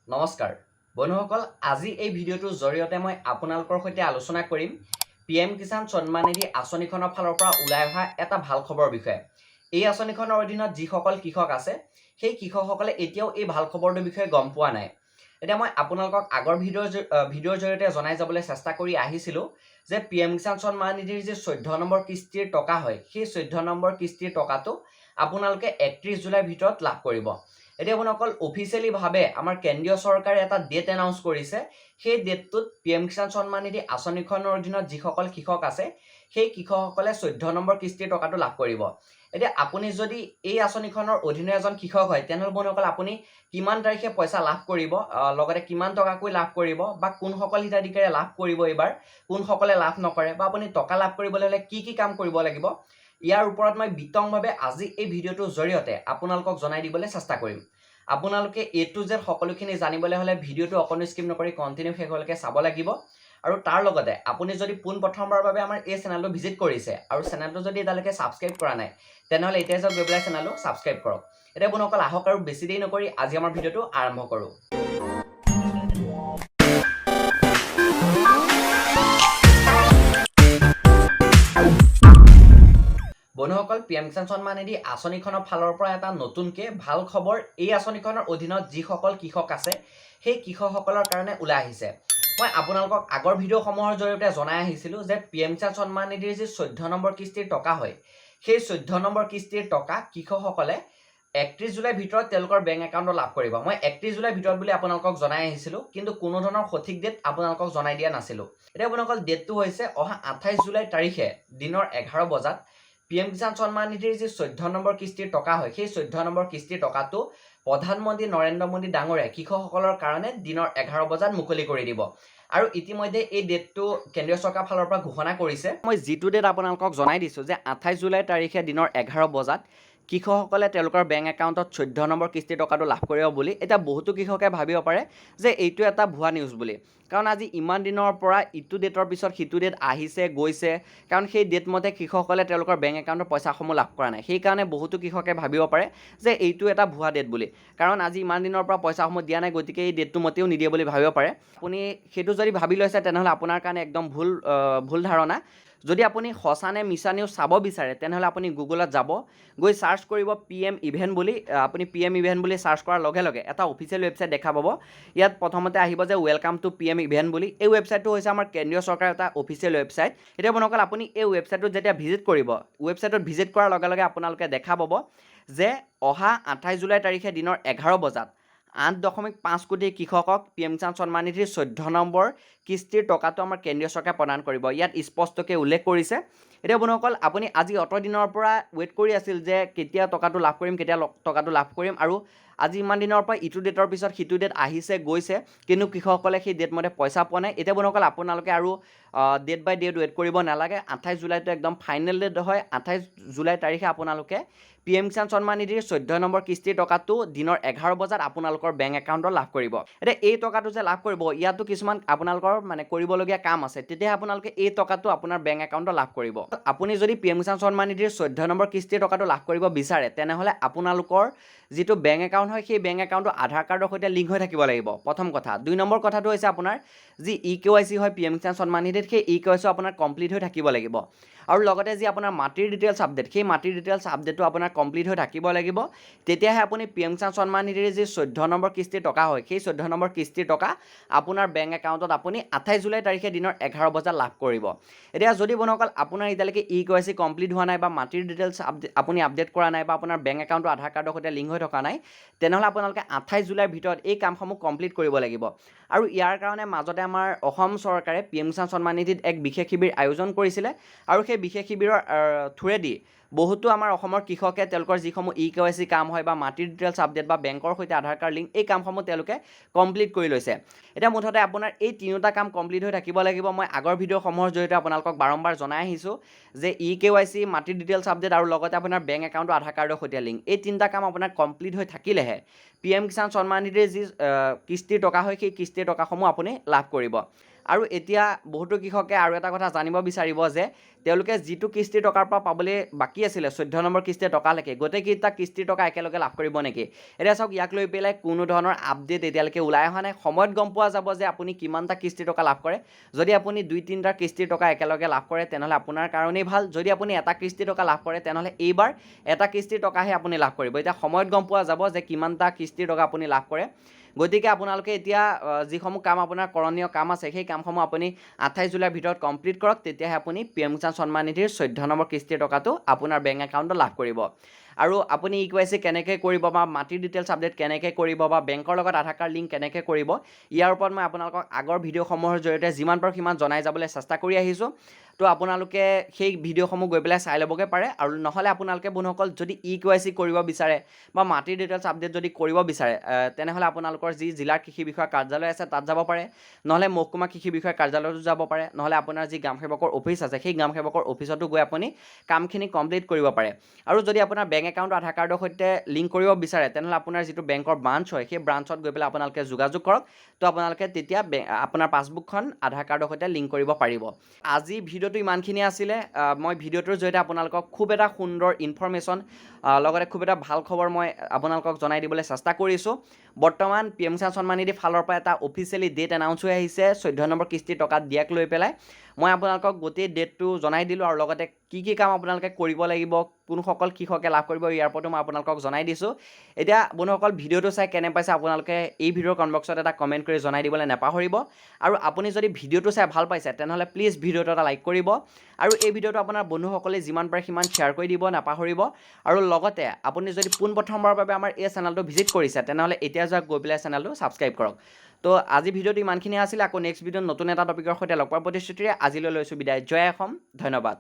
নমস্কাৰ বন্ধুসকল আজি এই ভিডিঅ'টোৰ জৰিয়তে মই আপোনালোকৰ সৈতে আলোচনা কৰিম পিএম কিষাণ সন্মান নিধি আঁচনিখনৰ ফালৰ পৰা ওলাই অহা এটা ভাল খবৰৰ বিষয়ে। এই আঁচনিখনৰ অধীনত যিসকল কৃষক আছে সেই কৃষকসকলে এতিয়াও এই ভাল খবৰটোৰ বিষয়ে গম পোৱা নাই। এতিয়া মই আপোনালোকক আগৰ ভিডিঅ'ৰ জৰিয়তে জনাই যাবলৈ চেষ্টা কৰি আহিছিলোঁ যে পিএম কিষাণ সন্মান নিধিৰ যি 14 নম্বৰ কিস্তিৰ টকা হয় সেই 14 নম্বৰ কিস্তিৰ টকাটো আপোনালোকে 31 জুলাইৰ ভিতৰত লাভ কৰিব। এতিয়া আপোনালোকৰ অফিচিয়েলি ভাৱে আমাৰ কেন্দ্ৰীয় চৰকাৰে এটা ডেট এনাউন্স কৰিছে। সেই ডেটটোত পিএম কিষাণ সন্মান নিধি আঁচনিখনৰ অধীনত যিসকল কৃষক আছে সেই কৃষকসকলে 14 নম্বৰ কিস্তিৰ টকাটো লাভ কৰিব। এতিয়া আপুনি যদি এই আঁচনিখনৰ অধীনৰ এজন কৃষক হয় তেনেহ'লে বন্ধুসকল আপুনি কিমান তাৰিখে পইচা লাভ কৰিব, লগতে কিমান টকাকৈ লাভ কৰিব বা কোনসকল হিতাধিকাৰীয়ে লাভ কৰিব, এইবাৰ কোনসকলে লাভ নকৰে, বা আপুনি টকা লাভ কৰিবলৈ হ'লে কি কি কাম কৰিব লাগিব, ইয়াৰ ওপৰত মই বিতংভাৱে আজি এই ভিডিঅ'টোৰ জৰিয়তে আপোনালোকক জনাই দিবলৈ চেষ্টা কৰিম। আপোনালোকে A to Z সকলোখিনি জানিবলৈ হ'লে ভিডিঅ'টো অকণো স্কিপ নকৰি কণ্টিনিউ শেষলৈকে চাব লাগিব। আৰু তাৰ লগতে আপুনি যদি পোনপ্ৰথমবাৰৰ বাবে আমাৰ এই চেনেলটো ভিজিট কৰিছে আৰু চেনেলটো যদি এতিয়ালৈকে ছাবস্ক্ৰাইব কৰা নাই তেনেহ'লে এতিয়া যাওক গৈ পেলাই চেনেলটো ছাবস্ক্ৰাইব কৰক। এতিয়া বন্ধুসকল আহক আৰু বেছি দেৰি নকৰি আজি আমাৰ ভিডিঅ'টো আৰম্ভ কৰোঁ। বন্ধুসকল পিএম কিষাণ সন্মান নিধি আঁচনিখনৰ ফালৰ পৰা এটা নতুনকৈ ভাল খবৰ এই আঁচনিখনৰ অধীনত যিসকল কৃষক আছে সেই কৃষকসকলৰ কাৰণে ওলাই আহিছে। মই আপোনালোকক আগৰ ভিডিঅ'সমূহৰ জৰিয়তে জনাই আহিছিলোঁ যে পিএম কিষাণ সন্মান নিধিৰ যি 14 নম্বৰ কিস্তিৰ টকা হয় সেই 14 নম্বৰ কিস্তিৰ টকা কৃষকসকলে 31 জুলাইৰ ভিতৰত তেওঁলোকৰ বেংক একাউণ্টত লাভ কৰিব। মই 31 জুলাইৰ ভিতৰত বুলি আপোনালোকক জনাই আহিছিলোঁ, কিন্তু কোনো ধৰণৰ সঠিক ডেট আপোনালোকক জনাই দিয়া নাছিলোঁ। এতিয়া আপোনালোকৰ ডেটটো হৈছে অহা 28 জুলাই তাৰিখে দিনৰ 11 বজাত পিএম কিষাণ সন্মান নিধিৰ যি 14 নম্বৰ কিস্তিৰ টকা হয় সেই 14 নম্বৰ কিস্তিৰ টকাটো প্ৰধানমন্ত্ৰী নৰেন্দ্ৰ মোদী ডাঙৰীয়াই কৃষকসকলৰ কাৰণে দিনৰ 11 বজাত মুকলি কৰি দিব। আৰু ইতিমধ্যে এই ডেটটো কেন্দ্ৰীয় চৰকাৰৰ ফালৰ পৰা ঘোষণা কৰিছে। মই যিটো ডেট আপোনালোকক জনাই দিছোঁ যে 28 জুলাই তাৰিখে দিনৰ 11 বজাত কৃষকসকলে তেওঁলোকৰ বেংক একাউণ্টত 14 নম্বৰ কিস্তিৰ টকাটো লাভ কৰিব বুলি। এতিয়া বহুতো কৃষকে ভাবিব পাৰে যে এইটো এটা ভুৱা নিউজ বুলি, কাৰণ আজি ইমান দিনৰ পৰা ইটো ডেটৰ পিছত সিটো ডেট আহিছে গৈছে, কাৰণ সেই ডেট মতে কৃষকসকলে তেওঁলোকৰ বেংক একাউণ্টৰ পইচাসমূহ লাভ কৰা নাই। সেইকাৰণে বহুতো কৃষকে ভাবিব পাৰে যে এইটো এটা ভুৱা ডেট বুলি, কাৰণ আজি ইমান দিনৰ পৰা পইচাসমূহ দিয়া নাই, গতিকে এই ডেটটো মতেও নিদিয়ে বুলি ভাবিব পাৰে। আপুনি সেইটো যদি ভাবি লৈছে তেনেহ'লে আপোনাৰ কাৰণে একদম ভুল ধাৰণা। যদি আপুনি সঁচা নে মিছা নিউজ চাব বিচাৰে তেনেহ'লে আপুনি গুগলত যাব, গৈ চাৰ্চ কৰিব পিএম ইভেণ্ট বুলি। আপুনি পিএম ইভেণ্ট বুলি চাৰ্চ কৰাৰ লগে লগে এটা অফিচিয়েল ৱেবছাইট দেখা পাব। ইয়াত প্ৰথমতে আহিব যে ৱেলকাম টু পিএম ইভেণ্ট বুলি। এই ৱেবছাইটটো হৈছে আমাৰ কেন্দ্ৰীয় চৰকাৰৰ এটা অফিচিয়েল ৱেবছাইট। এতিয়া বন্ধুসকল আপুনি এই ৱেবছাইটটোত যেতিয়া ভিজিট কৰিব, ৱেবছাইটত ভিজিট কৰাৰ লগে লগে আপোনালোকে দেখা পাব যে অহা 28 জুলাই তাৰিখে দিনৰ 11 বজাত 8.5 কোটি কৃষকক পিএম কিষাণ সন্মান নিধিৰ 14 নম্বৰ কিস্তিৰ টকাটো আমাৰ কেন্দ্ৰীয় চৰকাৰে প্ৰদান কৰিব। ইয়াত স্পষ্টকৈ উল্লেখ কৰিছে। এতিয়া বন্ধুসকল আপুনি আজি অত দিনৰ পৰা ৱেইট কৰি আছিল যে কেতিয়া টকাটো লাভ কৰিম, আৰু আজি ইমান দিনৰ পৰা ইটো ডেটৰ পিছত সিটো ডেট আহিছে গৈছে, কিন্তু কৃষকসকলে সেই ডেট মতে পইচা পোৱা নাই। এতিয়া বন্ধুসকল আপোনালোকে আৰু ডেট বাই ডেট ৱেইট কৰিব নালাগে। 28 জুলাইটো একদম ফাইনেল ডেট হয়। 28 জুলাই তাৰিখে আপোনালোকে পিএম কিষাণ সন্মান নিধিৰ 14 নম্বৰ কিস্তিৰ টকাটো দিনৰ 11 বজাত আপোনালোকৰ বেংক একাউণ্টত লাভ কৰিব। এতিয়া এই টকাটো যে লাভ কৰিব, ইয়াতো কিছুমান আপোনালোকৰ কৰিবলগীয়া কাম আছে, তেতিয়াহে আপোনালোকে এই টকাটো আপোনাৰ বেংক একাউণ্টত লাভ কৰিব। আপুনি যদি পিএম কিষাণ সন্মান নিধিৰ 14 নম্বৰ কিস্তিৰ টকাটো লাভ কৰিব বিচাৰে তেনেহ'লে আপোনালোকৰ যিটো বেংক একাউণ্ট হয় সেই বেংক একাউণ্টটো আধাৰ কাৰ্ডৰ সৈতে লিংক হৈ থাকিব লাগিব, প্ৰথম কথা। 2 নম্বৰ কথাটো হৈছে আপোনাৰ যি EKYC হয় পিএম কিষাণ সন্মান নিধিত, সেই EKYC আপোনাৰ কমপ্লিট হৈ থাকিব লাগিব। আৰু লগতে যি আপোনাৰ মাটিৰ ডিটেইলছ আপডেট, সেই মাটিৰ ডিটেইলছ আপডেটটো আপোনাৰ কমপ্লিট হৈ থাকিব লাগিব। তেতিয়াহে আপুনি পিএম কিষাণ সন্মান নিধিৰ যি 14 নম্বৰ কিস্তিৰ টকা হয় সেই 14 নম্বৰ কিস্তিৰ টকা আপোনাৰ বেংক একাউণ্টত আপুনি 28 জুলাই তাৰিখে দিনৰ 11 বজাত লাভ কৰিব। এতিয়া যদি বন্ধুসকল আপোনাৰ এতিয়ালৈকে EKYC কমপ্লিট হোৱা নাই, বা মাটিৰ ডিটেইলছ আপুনি আপডেট কৰা নাই, বা আপোনাৰ বেংক একাউণ্টটো আধাৰ কাৰ্ডৰ সৈতে লিংক হৈ থকা নাই, তেনেহ'লে আপোনালোকে 28 জুলাইৰ ভিতৰত এই কামসমূহ কমপ্লিট কৰিব লাগিব। আৰু ইয়াৰ কাৰণে মাজতে আমাৰ অসম চৰকাৰে পিএম কিষাণ সন্মান নিধিত এক বিশেষ শিবিৰ আয়োজন কৰিছিলে, আৰু সেই বিশেষ শিবিৰৰ থ্ৰুৱেদি বহুতো আমাৰ অসমৰ কৃষকে তেওঁলোকৰ যিসমূহ EKYC কাম হয়, বা মাটিৰ ডিটেইলছ আপডেট, বা বেংকৰ সৈতে আধাৰ কাৰ্ড লিংক, এই কামসমূহ তেওঁলোকে কমপ্লিট কৰি লৈছে। এতিয়া মুঠতে আপোনাৰ এই তিনিটা কাম কমপ্লিট হৈ থাকিব লাগিব। মই আগৰ ভিডিঅ'সমূহৰ জৰিয়তে আপোনালোকক বাৰম্বাৰ জনাই আহিছোঁ যে EKYC, মাটিৰ ডিটেইলছ আপডেট, আৰু লগতে আপোনাৰ বেংক একাউণ্টৰ আধাৰ কাৰ্ডৰ সৈতে লিংক, এই তিনিটা কাম আপোনাৰ কমপ্লিট হৈ থাকিলেহে PM কিষাণ সন্মান নিধিৰ যি কিস্তিৰ টকা হয় সেই কিস্তিৰ টকাসমূহ আপুনি লাভ কৰিব। আৰু এতিয়া বহুতো কৃষকে আৰু এটা কথা জানিব বিচাৰিব যে তেওঁলোকে যিটো কিস্তিৰ টকাৰ পৰা পাবলৈ বাকী আছিলে 14 নম্বৰ কিস্তিৰ টকালৈকে গোটেইকেইটা কিস্তিৰ টকা একেলগে লাভ কৰিব নেকি? এতিয়া চাওক, ইয়াক লৈ পেলাই কোনো ধৰণৰ আপডেট এতিয়ালৈকে ওলাই অহা নাই। সময়ত গম পোৱা যাব যে আপুনি কিমানটা কিস্তিৰ টকা লাভ কৰে। যদি আপুনি 2-3টা কিস্তিৰ টকা একেলগে লাভ কৰে তেনেহ'লে আপোনাৰ কাৰণেই ভাল। যদি আপুনি এটা কিস্তিৰ টকা লাভ কৰে তেনেহ'লে এইবাৰ এটা কিস্তিৰ টকাহে আপুনি লাভ কৰিব। এতিয়া সময়ত গম পোৱা যাব যে কিমানটা কিস্তিৰ টকা আপুনি লাভ কৰে। গতিকে আপোনালোকে এতিয়া যিসমূহ কাম আপোনাৰ কৰণীয় কাম আছে সেই কামসমূহ আপুনি 28 জুলাইৰ ভিতৰত কমপ্লিট কৰক, তেতিয়াহে আপুনি PM কিষাণ সন্মান নিধিৰ 14 নম্বৰ কিস্তিৰ টকাটো আপোনাৰ বেংক একাউণ্টত লাভ কৰিব। আৰু আপুনি EKYC কেনেকৈ কৰিব বা মাটিৰ ডিটেইলছ আপডেট কেনেকৈ কৰিব বা বেংকৰ লগত আধাৰ কাৰ্ড লিংক কেনেকৈ কৰিব, ইয়াৰ ওপৰত মই আপোনালোকক আগৰ ভিডিঅ'সমূহৰ জৰিয়তে যিমান পাৰোঁ সিমান জনাই যাবলৈ চেষ্টা কৰি আহিছোঁ। তো আপোনালোকে সেই ভিডিঅ'সমূহ গৈ পেলাই চাই ল'বগৈ পাৰে। আৰু নহ'লে আপোনালোকে বন্ধুসকল যদি EKYC কৰিব বিচাৰে বা মাটিৰ ডিটেইলছ আপডেট যদি কৰিব বিচাৰে তেনেহ'লে আপোনালোকৰ যি জিলাৰ কৃষি বিষয়া কাৰ্যালয় আছে তাত যাব পাৰে, নহ'লে মহকুমা কৃষি বিষয়া কাৰ্যালয়তো যাব পাৰে, নহ'লে আপোনাৰ যি গ্ৰাম সেৱকৰ অফিচ আছে সেই গ্ৰাম সেৱকৰ অফিচতো গৈ আপুনি কামখিনি কমপ্লিট কৰিব পাৰে। আৰু যদি আপোনাৰ বেংক একাউণ্ট আধাৰ কাৰ্ডৰ সৈতে লিংক কৰিব বিচাৰে তেনেহ'লে আপোনাৰ যিটো বেংকৰ ব্ৰাঞ্চ হয় সেই ব্ৰাঞ্চত গৈ পেলাই আপোনালোকে যোগাযোগ কৰক। তো আপোনালোকে তেতিয়া আপোনাৰ পাছবুকখন আধাৰ কাৰ্ডৰ সৈতে লিংক কৰিব পাৰিব। আজি ভিডিঅ'টো ইমানখিনি আছিলে। মই ভিডিঅ'টোৰ জৰিয়তে আপোনালোকক খুব এটা সুন্দৰ ইনফৰমেশ্যন লগতে খুব এটা ভাল খবৰ মই আপোনালোকক জনাই দিবলৈ চেষ্টা কৰিছোঁ। বৰ্তমান PM কিষাণ সন্মান নিধি ফালৰ পৰা এটা অফিচিয়েলি ডেট এনাউন্স হৈ আহিছে 14 নম্বৰ কিস্তিৰ টকা দিয়াক লৈ পেলাই। মই আপোনালোকক গোটেই ডেটটো জনাই দিলোঁ আৰু লগতে কি কি কাম আপোনালোকে কৰিব লাগিব, কোনসকল কৃষকে লাভ কৰিব, ইয়াৰ ওপৰতো মই আপোনালোকক জনাই দিছোঁ। এতিয়া বন্ধুসকল ভিডিঅ'টো চাই কেনে পাইছে আপোনালোকে এই ভিডিঅ'ৰ কমেণ্ট বক্সত এটা কমেণ্ট কৰি জনাই দিবলৈ নাপাহৰিব। আৰু আপুনি যদি ভিডিঅ'টো চাই ভাল পাইছে তেনেহ'লে প্লিজ ভিডিঅ'টো এটা লাইক কৰিব আৰু এই ভিডিঅ'টো আপোনাৰ বন্ধুসকলে যিমান পাৰে সিমান শ্বেয়াৰ কৰি দিব নাপাহৰিব। আৰু লগতে আপুনি যদি পোনপ্ৰথমবাৰৰ বাবে আমাৰ এই চেনেলটো ভিজিট কৰিছে তেনেহ'লে এতিয়া যাওক গৈ পেলাই চেনেলটো ছাবস্ক্ৰাইব কৰক। তো আজি ভিডিঅ'টো ইমানখিনি আছিলে। আকৌ নেক্সট ভিডিঅ'ত নতুন এটা টপিকৰ সৈতে লগ পোৱাৰ প্ৰতিশ্ৰুতিৰে আজিলৈ লৈছোঁ বিদায়। জয় অসম, ধন্যবাদ।